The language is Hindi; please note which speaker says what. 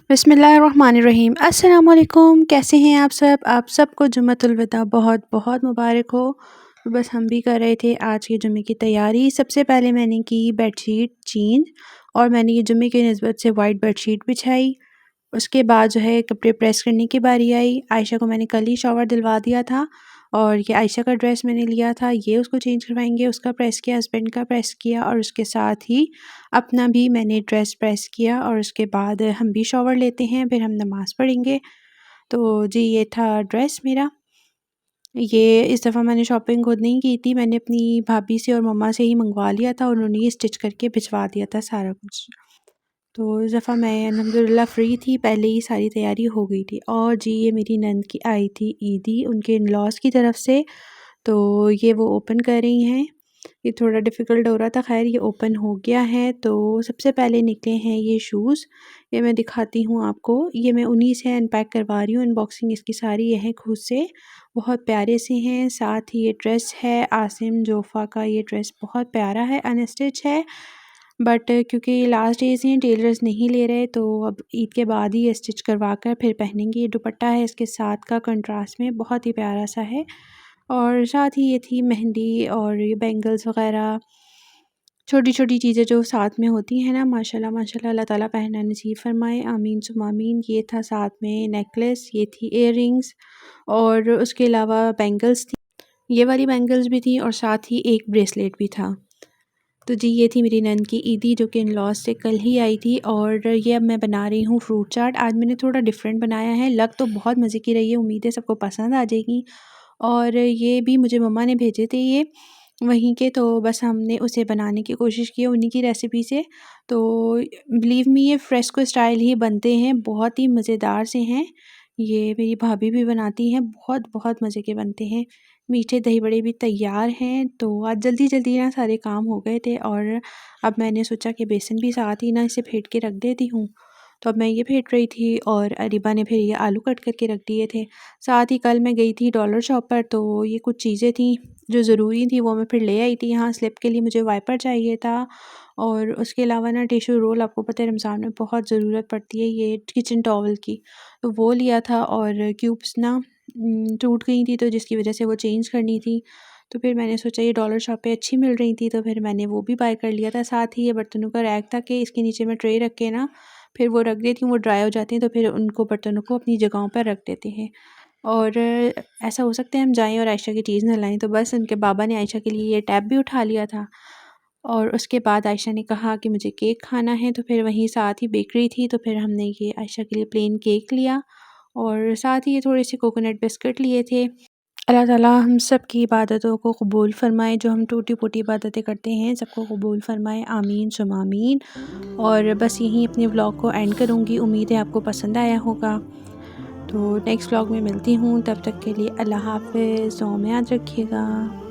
Speaker 1: बिस्मिल्लाहिर्रहमानिर्रहीम। अस्सलाम वालेकुम। कैसे हैं आप सब? आप सबको जुम्मतुल विदा बहुत बहुत मुबारक हो। तो बस हम भी कर रहे थे आज के जुम्मे की तैयारी। सबसे पहले मैंने की बेडशीट चेंज और मैंने ये जुम्मे की निस्बत से वाइट बेडशीट बिछाई। उसके बाद जो है कपड़े प्रेस करने की बारी आई। आयशा को मैंने कल ही शॉवर दिलवा दिया था और ये आयशा का ड्रेस मैंने लिया था, ये उसको चेंज करवाएंगे। उसका प्रेस किया, हस्बैंड का प्रेस किया और उसके साथ ही अपना भी मैंने ड्रेस प्रेस किया और उसके बाद हम भी शॉवर लेते हैं, फिर हम नमाज़ पढ़ेंगे। तो जी ये था ड्रेस मेरा। ये इस दफ़ा मैंने शॉपिंग खुद नहीं की थी, मैंने अपनी भाभी से और मम्मा से ही मंगवा लिया था, उन्होंने ही स्टिच करके भिजवा दिया था सारा कुछ। तो इस दफ़ा मैं अल्हम्दुलिल्लाह फ्री थी, पहले ही सारी तैयारी हो गई थी। और जी ये मेरी नंद की आई थी ईदी उनके इन-लॉज़ की तरफ से, तो ये वो ओपन कर रही हैं। ये थोड़ा डिफ़िकल्ट हो रहा था, ख़ैर ये ओपन हो गया है। तो सबसे पहले निकले हैं ये शूज़, ये मैं दिखाती हूँ आपको। ये मैं उन्हीं से अनपैक करवा रही हूँ, अनबॉक्सिंग इसकी सारी ये है खुद से, बहुत प्यारे से हैं। साथ ही ये ड्रेस है आसिम जोफ़ा का, ये ड्रेस बहुत प्यारा है, अनस्टिच है बट क्योंकि लास्ट डेज़ हैं टेलर्स नहीं ले रहे, तो अब ईद के बाद ही ये स्टिच करवा कर फिर पहनेंगे। ये दुपट्टा है इसके साथ का कंट्रास्ट में, बहुत ही प्यारा सा है। और साथ ही ये थी मेहंदी और ये बैंगल्स वग़ैरह, छोटी-छोटी चीज़ें जो साथ में होती हैं ना, माशाल्लाह माशाल्लाह, अल्लाह ताला पहनना नसीब फ़रमाए, आमीन सुम्मा आमीन। ये था साथ में नेकलेस, ये थी इयररिंग्स और उसके अलावा बैंगल्स थी, ये वाली बैंगल्स भी थी और साथ ही एक ब्रेसलेट भी था। तो जी ये थी मेरी नंद की ईदी जो कि इन-लॉज़ से कल ही आई थी। और ये अब मैं बना रही हूँ फ्रूट चाट। आज मैंने थोड़ा डिफरेंट बनाया है, लग तो बहुत मज़े की रही है, उम्मीद है सबको पसंद आ जाएगी। और ये भी मुझे मम्मा ने भेजे थे ये वहीं के, तो बस हमने उसे बनाने की कोशिश की उन्हीं की रेसिपी से। तो बिलीव मी ये फ्रेस्को स्टाइल ही बनते हैं, बहुत ही मज़ेदार से हैं। ये मेरी भाभी भी बनाती हैं, बहुत बहुत मज़े के बनते हैं। मीठे दही बड़े भी तैयार हैं। तो आज जल्दी-जल्दी ना सारे काम हो गए थे और अब मैंने सोचा कि बेसन भी साथ ही ना इसे फेंट के रख देती हूँ। तो अब मैं ये फेंट रही थी और अरीबा ने फिर ये आलू कट करके रख दिए थे। साथ ही कल मैं गई थी डॉलर शॉप पर, तो ये कुछ चीज़ें थी जो ज़रूरी थी वो मैं फिर ले आई थी। यहाँ स्लिप के लिए मुझे वाइपर चाहिए था और उसके अलावा ना टिश्यू रोल, आपको पता है रमज़ान में बहुत ज़रूरत पड़ती है ये किचन टॉवल की, तो वो लिया था। और क्यूब्स ना टूट गई थी तो जिसकी वजह से वो चेंज करनी थी। तो फिर मैंने सोचा ये डॉलर शॉप पे अच्छी मिल रही थी, तो फिर मैंने वो भी बाय कर लिया था। साथ ही ये बर्तनों का रैक था कि इसके नीचे मैं ट्रे रख के ना फिर वो रख देती हूँ, वो ड्राई हो जाती हैं तो फिर उनको बर्तनों को अपनी जगहों पर रख देते हैं। और ऐसा हो सकता है हम जाएँ और आयशा की चीज़ ना लाएँ, तो बस उनके बाबा ने आयशा के लिए ये टैब भी उठा लिया था। और उसके बाद आयशा ने कहा कि मुझे केक खाना है, तो फिर वहीं साथ ही बेकरी थी, तो फिर हमने ये आयशा के लिए प्लेन केक लिया और साथ ही ये थोड़े से कोकोनट बिस्किट लिए थे। अल्लाह ताला हम सब की इबादतों को कबूल फ़रमाए, जो हम टूटी-फूटी इबादतें करते हैं सबको कबूल फ़रमाए, आमीन सुम्मा आमीन। और बस यहीं अपने व्लॉग को एंड करूँगी, उम्मीद है आपको पसंद आया होगा। तो नेक्स्ट व्लॉग में मिलती हूँ, तब तक के लिए अल्लाह हाफ़िज़, दुआ में याद रखिएगा।